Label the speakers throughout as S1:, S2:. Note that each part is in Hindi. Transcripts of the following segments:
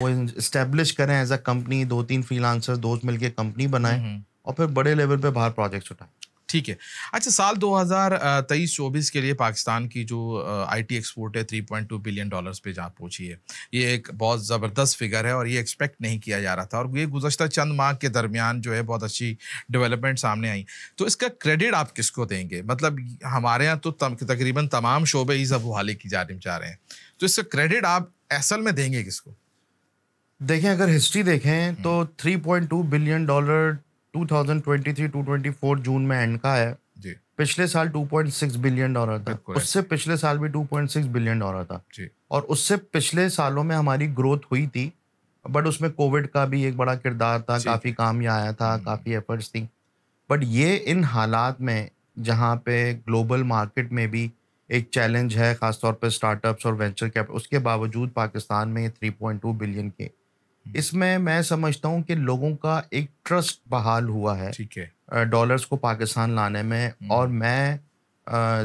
S1: वो इस्टेब्लिश करें एज अ कंपनी, 2-3 फ्रीलांसर्स दोस्त मिलके कंपनी बनाएं
S2: हम्म।
S1: और फिर बड़े लेवल पे बाहर प्रोजेक्ट्स उठाएं।
S2: ठीक है। अच्छा, साल 2023-24 के लिए पाकिस्तान की जो आईटी एक्सपोर्ट है 3.2 बिलियन डॉलर्स पे जा पहुंची है। ये एक बहुत ज़बरदस्त फिगर है और ये एक्सपेक्ट नहीं किया जा रहा था, और ये गुज़श्ता चंद माह के दरमियान जो है बहुत अच्छी डेवलपमेंट सामने आई। तो इसका क्रेडिट आप किसको देंगे? मतलब हमारे यहाँ तो तकरीबन तमाम शोबे इस अब हवाले की जानिब जा रहे हैं। तो इसका क्रेडिट आप असल में देंगे किसको?
S1: देखें, अगर हिस्ट्री देखें
S2: हुँ,
S1: तो 3.2 बिलियन डॉलर 2023-224 जून में एंड का है।
S2: जी,
S1: पिछले साल 2.6 बिलियन डॉलर था,
S2: बिल्कुल
S1: उससे
S2: ऐसे।
S1: पिछले साल भी 2.6 बिलियन डॉलर था,
S2: जी।
S1: और उससे पिछले सालों में हमारी ग्रोथ हुई थी, बट उसमें कोविड का भी एक बड़ा किरदार था,
S2: ठीक
S1: काफ़ी
S2: है।
S1: काम ये आया था,
S2: हुँ,
S1: काफ़ी एफर्ट्स थी। बट ये इन हालात में जहाँ पे ग्लोबल मार्केट में भी एक चैलेंज है, खासतौर पे स्टार्टअप्स और वेंचर कैपिटल, उसके बावजूद पाकिस्तान में ये 3.2 बिलियन के,
S2: हुँ,
S1: इसमें मैं समझता हूँ कि लोगों का एक ट्रस्ट बहाल हुआ है
S2: ठीक है।
S1: डॉलर्स को पाकिस्तान लाने में। और
S2: हुँ,
S1: मैं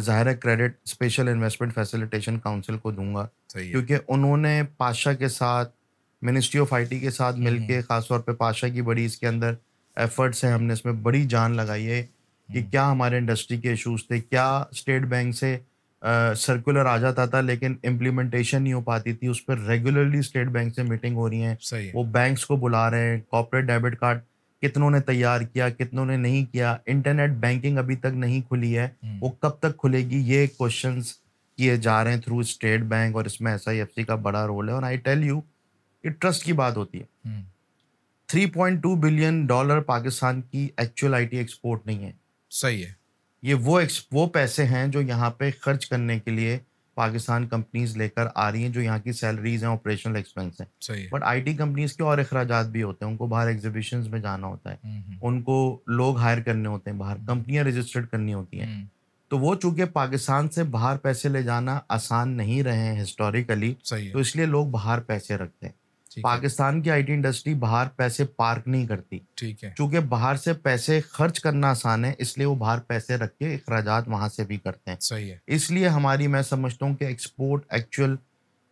S1: ज़ाहिर है credit special investment facilitation council को दूंगा,
S2: सही है।
S1: क्योंकि उन्होंने पाशा के साथ, मिनिस्ट्री ऑफ आईटी के साथ
S2: हुँ,
S1: मिलके,
S2: हुँ,
S1: ख़ासतौर पे पाशा की बड़ी इसके अंदर एफर्ट्स हैं, हमने इसमें बड़ी जान लगाई है कि
S2: हुँ,
S1: क्या हमारे इंडस्ट्री के इश्यूज थे, क्या स्टेट बैंक से सर्कुलर आ जाता था लेकिन इम्प्लीमेंटेशन नहीं हो पाती थी, उस पर रेगुलरली स्टेट बैंक से मीटिंग हो रही हैं,
S2: सही है।
S1: वो बैंक्स को बुला रहे हैं, कॉर्पोरेट डेबिट कार्ड कितनों ने तैयार किया, कितनों ने नहीं किया, इंटरनेट बैंकिंग अभी तक नहीं खुली है,
S2: हुँ,
S1: वो कब तक खुलेगी, ये क्वेश्चंस किए जा रहे हैं थ्रू स्टेट बैंक, और इसमें एसआईएफसी का बड़ा रोल है। और आई टेल यू, ये ट्रस्ट की बात होती है।
S2: हुँ,
S1: 3.2 बिलियन डॉलर पाकिस्तान की एक्चुअल आईटी एक्सपोर्ट नहीं है।
S2: सही है।
S1: ये वो पैसे हैं जो यहाँ पे खर्च करने के लिए पाकिस्तान कंपनीज लेकर आ रही हैं, जो यहाँ की सैलरीज हैं, ऑपरेशनल एक्सपेंस हैं।
S2: सही है।
S1: बट आईटी कंपनीज के और अखराजात भी होते हैं, उनको बाहर एग्जीबिशंस में जाना होता है,
S2: हुँ, हुँ,
S1: उनको लोग हायर करने होते हैं, बाहर
S2: हुँ,
S1: कंपनियां रजिस्टर्ड करनी होती हैं।
S2: हुँ,
S1: तो वो चूंकि पाकिस्तान से बाहर पैसे ले जाना आसान नहीं रहे हैं हिस्टोरिकली,
S2: सही है।
S1: तो इसलिए लोग बाहर पैसे रखते हैं।
S2: ठीक है,
S1: पाकिस्तान की आईटी इंडस्ट्री बाहर पैसे पार्क नहीं करती,
S2: ठीक है,
S1: चूँकि बाहर से पैसे खर्च करना आसान है, इसलिए वो बाहर पैसे रख के अखराजात वहाँ से भी करते हैं।
S2: सही है।
S1: इसलिए हमारी, मैं समझता हूँ कि एक्सपोर्ट एक्चुअल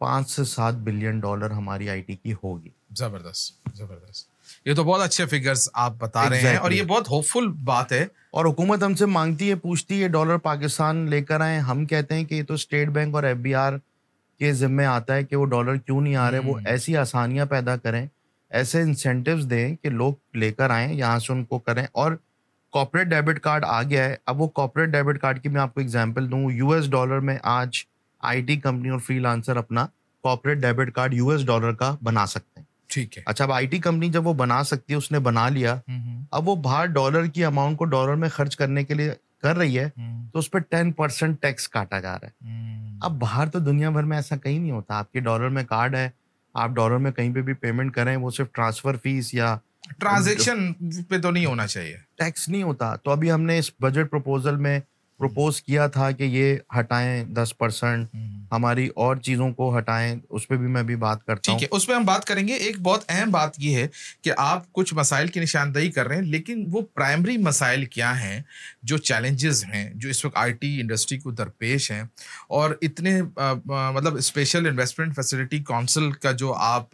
S1: 5 से 7 बिलियन डॉलर हमारी आईटी की होगी।
S2: ज़बरदस्त, ज़बरदस्त। ये तो बहुत अच्छे फिगर्स आप बता रहे हैं और
S1: एग्ज़ैक्टली।
S2: ये बहुत होपफुल बात है।
S1: और हुकूमत हमसे माँगती है, पूछती है डॉलर पाकिस्तान लेकर आएँ, हम कहते हैं कि ये तो स्टेट बैंक और एफबीआर के ज़िम्मे आता है कि वो डॉलर क्यों नहीं आ रहे, वो
S2: हुँ,
S1: ऐसी आसानियाँ पैदा करें, ऐसे इंसेंटिव्स दें कि लोग लेकर आएँ, यहाँ से उनको करें। और कॉर्पोरेट डेबिट कार्ड आ गया है, अब वो कॉर्पोरेट डेबिट कार्ड की मैं आपको एग्ज़ाम्पल दूँ, यूएस डॉलर में आज आईटी कंपनी और फ्रीलांसर अपना corporate debit card US dollar का बना सकते हैं।
S2: ठीक है।
S1: अच्छा, अब आईटी कंपनी जब वो बना सकती है, उसने बना लिया,
S2: हुँ, हुँ,
S1: अब वो बाहर डॉलर की अमाउंट को डॉलर में खर्च करने के लिए कर रही है,
S2: हुँ,
S1: तो उस पे 10% टैक्स काटा जा रहा है।
S2: हुँ।
S1: अब बाहर तो दुनिया भर में ऐसा कहीं नहीं होता। आपके डॉलर में कार्ड है, आप डॉलर में कहीं पे भी पेमेंट करें, वो सिर्फ़ ट्रांसफ़र फ़ीस या ड
S2: ट्रांज़ैक्शन पे तो नहीं होना चाहिए।
S1: टैक्स नहीं होता। तो अभी हमने इस बजट प्रपोज़ल में
S2: हुँ,
S1: प्रपोज़ किया था कि ये हटाएँ 10%,
S2: हुँ।
S1: हमारी और चीज़ों को हटाएँ, उस पे भी मैं अभी बात करता
S2: ठीक
S1: हूँ।
S2: है, उसपे हम बात करेंगे। एक बहुत अहम बात ये है कि आप कुछ मसाइल की निशानदेही कर रहे हैं, लेकिन वो प्राइमरी मसाइल क्या हैं, जो चैलेंजेज़ हैं, जो इस वक़्त आईटी इंडस्ट्री को दरपेश हैं, और इतने मतलब स्पेशल इन्वेस्टमेंट फैसिलिटी काउंसिल का जो आप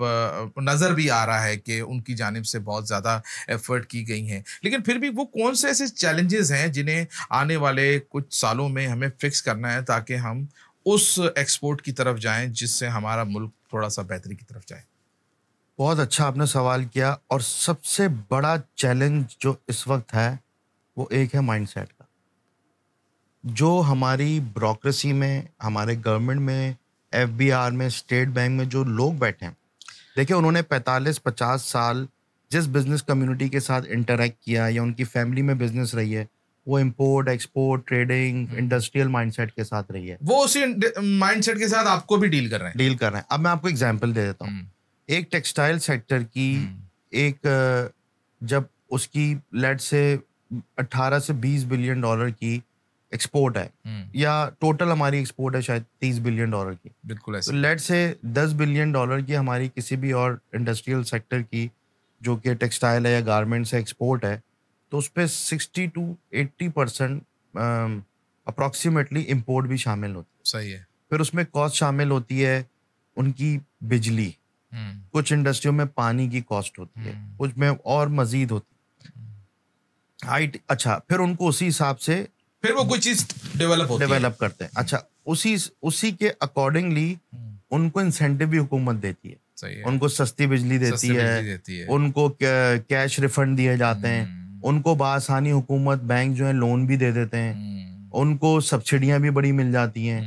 S2: नज़र भी आ रहा है कि उनकी जानिब से बहुत ज़्यादा एफ़र्ट की गई हैं। लेकिन फिर भी वो कौन से ऐसे चैलेंजेज़ हैं, जिन्हें आने वाले कुछ सालों में हमें फिक्स करना है, ताकि हम उस एक्सपोर्ट की तरफ जाएँ, जिससे हमारा मुल्क थोड़ा-सा बेहतरी की तरफ जाए?
S1: बहुत अच्छा आपने सवाल किया, और सबसे बड़ा चैलेंज जो इस वक़्त है, वो एक है माइंडसेट का। जो हमारी ब्यूरोक्रेसी में, हमारे गवर्नमेंट में, एफबीआर में, स्टेट बैंक में जो लोग बैठे हैं, देखिए उन्होंने 45-50 साल जिस बिज़नेस कम्युनिटी के साथ इंटरैक्ट किया या उनकी फैमिली में बिज़नेस रही है, वो इम्पोर्ट, एक्सपोर्ट, ट्रेडिंग,
S2: हुँ, हुँ।
S1: इंडस्ट्रियल माइंडसेट के साथ रही है,
S2: वो उसी माइंडसेट के साथ आपको भी डील कर रहे हैं।
S1: डील कर रहे हैं। अब मैं आपको एग्ज़ाम्पल दे देता हूँ।
S2: हुँ,
S1: एक टेक्सटाइल सेक्टर की
S2: हुँ,
S1: एक जब उसकी लेट्स से 18 से 20 बिलियन डॉलर की एक्सपोर्ट है,
S2: हुँ,
S1: या टोटल हमारी एक्सपोर्ट है शायद 30 बिलियन डॉलर की।
S2: बिल्कुल
S1: तो
S2: ऐसे ही।
S1: लेट्स से 10 बिलियन डॉलर की हमारी किसी भी और इंडस्ट्रियल सेक्टर की, जो कि टेक्सटाइल है या गारमेंट्स है, एक्सपोर्ट है, तो उस पे 60 टू 80% अप्रॉक्सिमेटली इम्पोर्ट भी शामिल होती है।
S2: सही है।
S1: फिर उसमें कॉस्ट शामिल होती है, उनकी बिजली, कुछ इंडस्ट्रियों में पानी की कॉस्ट होती है, कुछ में और मजीद होती है। IT अच्छा, फिर उनको उसी हिसाब से
S2: फिर वो कोई चीज डेवलप
S1: करते हैं। अच्छा, उसी के अकॉर्डिंगली उनको इंसेंटिव भी हुकूमत देती है।
S2: सही है।
S1: उनको सस्ती बिजली देती है, उनको कैश रिफंड दिए जाते हैं, उनको बासानी हुकूमत बैंक जो है लोन भी दे देते हैं, उनको सब्सिडियां भी बड़ी मिल जाती हैं।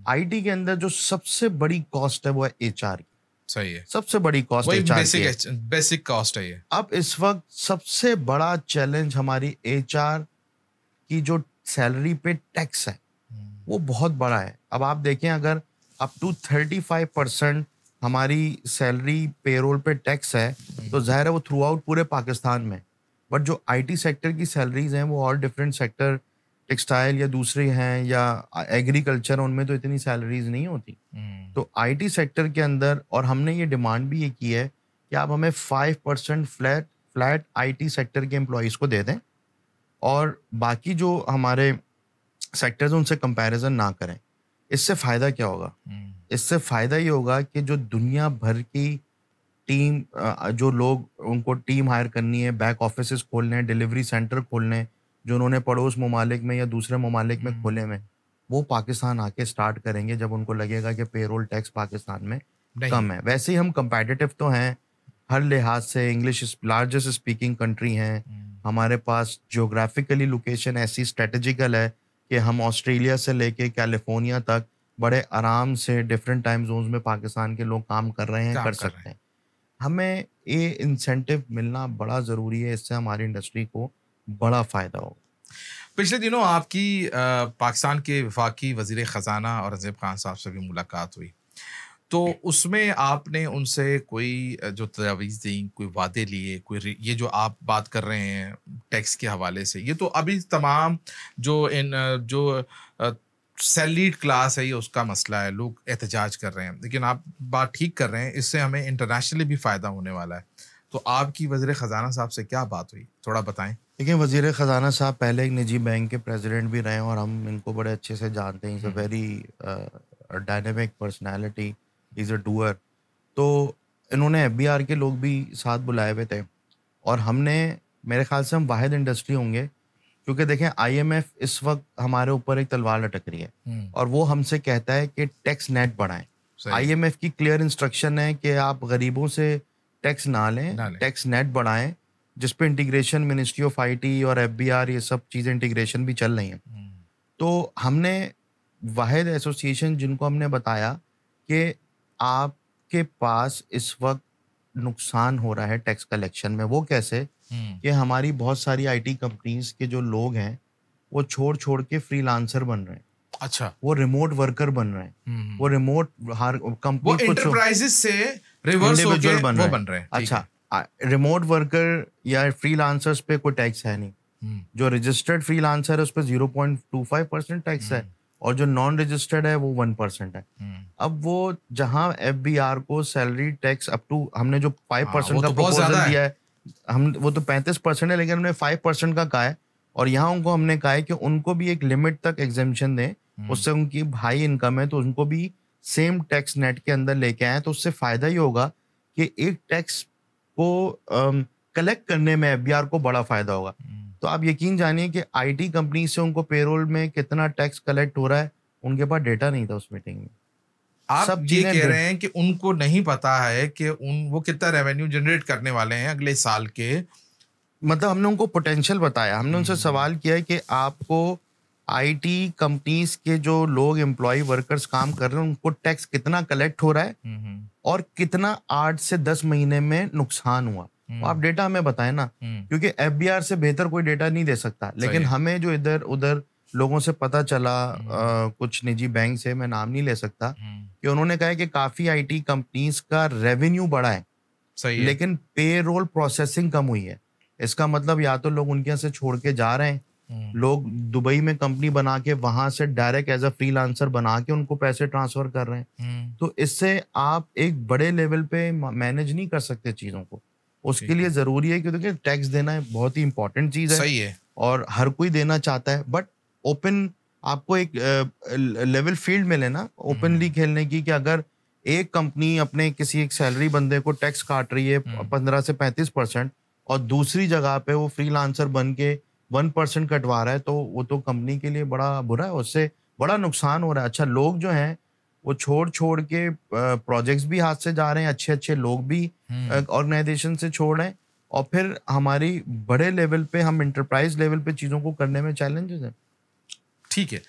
S1: IT के अंदर जो सबसे बड़ी कॉस्ट है वो है HR की।
S2: सही है,
S1: सबसे बड़ी कॉस्ट HR की है।
S2: बेसिक कॉस्ट है ये।
S1: अब इस वक्त सबसे बड़ा चैलेंज हमारी HR की जो सैलरी पे टैक्स है वो बहुत बड़ा है। अब आप देखें, अगर अप टू 35% हमारी सैलरी पेरोल पे टैक्स है तो जाहिर है वो थ्रू आउट पूरे पाकिस्तान में। बट जो IT सेक्टर की सैलरीज हैं वो और डिफरेंट सेक्टर, टेक्सटाइल या दूसरे हैं या एग्रीकल्चर, उनमें तो इतनी सैलरीज नहीं होती। तो IT सेक्टर के अंदर, और हमने ये डिमांड भी ये की है कि आप हमें 5% फ्लैट IT सेक्टर के एम्प्लॉयज़ को दे दें और बाकी जो हमारे सेक्टर्स उनसे कंपैरिजन ना करें। इससे फ़ायदा क्या होगा? इससे फ़ायदा ये होगा कि जो दुनिया भर की टीम, जो लोग, उनको टीम हायर करनी है, बैक ऑफिसेस खोलने हैं, डिलीवरी सेंटर खोलने हैं, जो उन्होंने पड़ोस ममालिक में या दूसरे ममालिक में खोले हैं, वो पाकिस्तान आके स्टार्ट करेंगे जब उनको लगेगा कि पेरोल टैक्स पाकिस्तान में कम है। वैसे ही हम कंपेटिटिव तो हैं हर लिहाज से, इंग्लिश लार्जेस्ट स्पीकिंग कंट्री हैं, हमारे पास जियोग्राफिकली लोकेशन ऐसी स्ट्रेटेजिकल है कि हम ऑस्ट्रेलिया से लेके कैलिफोर्निया तक बड़े आराम से डिफरेंट टाइम जोन्स में पाकिस्तान के लोग काम कर रहे हैं, कर सकते हैं। हमें ये इंसेंटिव मिलना बड़ा ज़रूरी है, इससे हमारी इंडस्ट्री को बड़ा फ़ायदा होगा।
S2: पिछले दिनों आपकी पाकिस्तान के वफाकी वज़ीर ख़जाना औरंगज़ेब खान साहब से भी मुलाकात हुई, तो उसमें आपने उनसे कोई जो तजावीज़ दी, कोई वादे लिए, कोई ये जो आप बात कर रहे हैं टैक्स के हवाले से, ये तो अभी तमाम जो सैलरीड क्लास है ये उसका मसला है, लोग एहतजाज कर रहे हैं, लेकिन आप बात ठीक कर रहे हैं, इससे हमें इंटरनेशनली भी फ़ायदा होने वाला है। तो आपकी वज़ीर ख़जाना साहब से क्या बात हुई, थोड़ा बताएं।
S1: देखिए, वज़ीर ख़जाना साहब पहले एक निजी बैंक के प्रेसिडेंट भी रहे हैं और हम इनको बड़े अच्छे से जानते हैं। Is a very dynamic personality, is a doer. तो इन्होंने FBR के लोग भी साथ बुलाए हुए थे और हमने, मेरे ख्याल से हम वाहिद इंडस्ट्री होंगे, क्योंकि देखें IMF इस वक्त हमारे ऊपर एक तलवार लटक रही है और वो हमसे कहता है कि टैक्स नेट बढ़ाएं। IMF की क्लियर इंस्ट्रक्शन है कि आप गरीबों से टैक्स ना लें, टैक्स नेट बढ़ाएं, जिस पे इंटीग्रेशन मिनिस्ट्री ऑफ IT और FBR ये सब चीज़ें इंटीग्रेशन भी चल रही हैं। तो हमने वाहिद एसोसिएशन, जिनको हमने बताया कि आपके पास इस वक्त नुकसान हो रहा है टैक्स कलेक्शन में, वो कैसे कि हमारी बहुत सारी IT कंपनीज के जो लोग हैं वो छोड़ के फ्रीलांसर बन रहे हैं।
S2: अच्छा,
S1: वो रिमोट वर्कर बन रहे हैं, वो रिमोट हर कंपनी,
S2: वो एंटरप्राइजेस से रिवर्स होके वो बन रहे हैं।
S1: अच्छा, रिमोट वर्कर या फ्रीलांसर्स पे कोई टैक्स है नहीं। जो रजिस्टर्ड फ्रीलांसर है उस पर 0.25% टैक्स है और जो नॉन रजिस्टर्ड है वो 1% है। अब वो जहां FBR को सैलरी टैक्स अप टू, हमने जो 5% का प्रपोजल दिया है, हम वो तो 35% है, लेकिन हमने 5% का कहा है और यहाँ उनको हमने कहा है कि उनको भी एक लिमिट तक एग्जेम्पशन दें, उससे उनकी हाई इनकम है तो उनको भी सेम टैक्स नेट के अंदर लेके आए, तो उससे फायदा ही होगा कि एक टैक्स को कलेक्ट करने में FBR को बड़ा फायदा होगा। तो आप यकीन जानिए कि IT कंपनी से उनको पेरोल में कितना टैक्स कलेक्ट हो रहा है, उनके पास डेटा नहीं था उस मीटिंग में।
S2: आप ये कह रहे हैं कि उनको नहीं पता है कि वो कितना रेवेन्यू जनरेट करने वाले हैं अगले साल के?
S1: मतलब हमने उनको पोटेंशियल बताया, हमने उनसे सवाल किया है कि आपको IT कंपनीज के जो लोग एम्प्लॉय वर्कर्स काम कर रहे हैं उनको टैक्स कितना कलेक्ट हो रहा है और कितना 8 से 10 महीने में नुकसान हुआ, तो आप डेटा हमें बताएं ना, क्योंकि FBR से बेहतर कोई डेटा नहीं दे सकता। लेकिन हमें जो इधर उधर लोगों से पता चला, कुछ निजी बैंक से, मैं नाम नहीं ले सकता, कि उन्होंने कहा है कि काफी IT कंपनीज का रेवेन्यू बढ़ा है, लेकिन पेरोल प्रोसेसिंग कम हुई है। इसका मतलब या तो लोग उनके यहाँ से छोड़ के जा रहे हैं, लोग दुबई में कंपनी बना के वहां से डायरेक्ट एज अ फ्रीलांसर बना के उनको पैसे ट्रांसफर कर रहे हैं। तो इससे आप एक बड़े लेवल पे मैनेज नहीं कर सकते चीजों को। उसके लिए जरूरी है कि देखिए टैक्स देना बहुत ही इंपॉर्टेंट चीज है,
S2: सही है,
S1: और हर कोई देना चाहता है, बट ओपन आपको एक लेवल फील्ड मिले ना ओपनली खेलने की, कि अगर एक कंपनी अपने किसी एक सैलरी बंदे को टैक्स काट रही है 15 से 35%, और दूसरी जगह पे वो फ्रीलांसर बन के 1% कटवा रहा है, तो वो तो कंपनी के लिए बड़ा बुरा है, उससे बड़ा नुकसान हो रहा है। अच्छा, लोग जो हैं वो छोड़ के प्रोजेक्ट्स भी हाथ से जा रहे हैं, अच्छे अच्छे लोग भी ऑर्गेनाइजेशन से छोड़ रहे हैं, और फिर हमारी बड़े लेवल पे, हम इंटरप्राइज लेवल पे चीज़ों को करने में चैलेंजेस हैं।
S2: ठीक है।